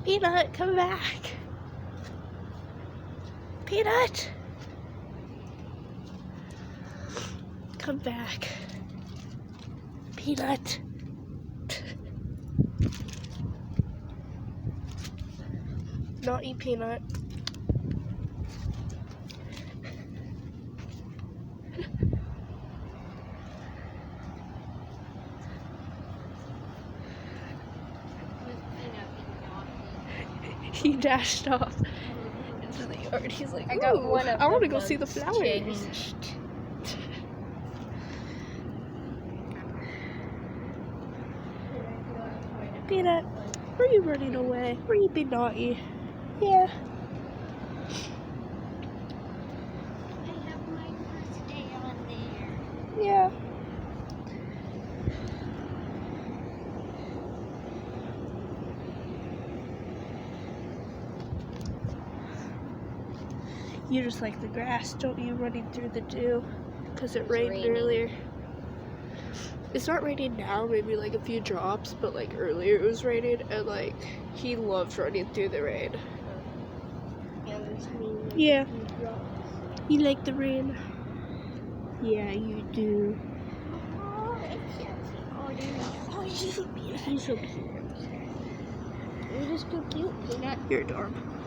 Peanut, come back. Peanut! Come back. Peanut. Not eat Peanut. He dashed off into the yard. He's like, I got "Ooh, one of I want to them go see the flowers." changed. Peanut, where are you running away? Where you being naughty? Yeah. I have my birthday on there. Yeah. You just like the grass, don't you, running through the dew? Because it rained raining. earlier. It's not raining now, maybe like a few drops, but like earlier it was raining, and like he loves running through the rain. Yeah. You like the rain? Yeah, you do. Oh, he's so cute. He's so cute. You're just so cute, Peanut. You're adorable.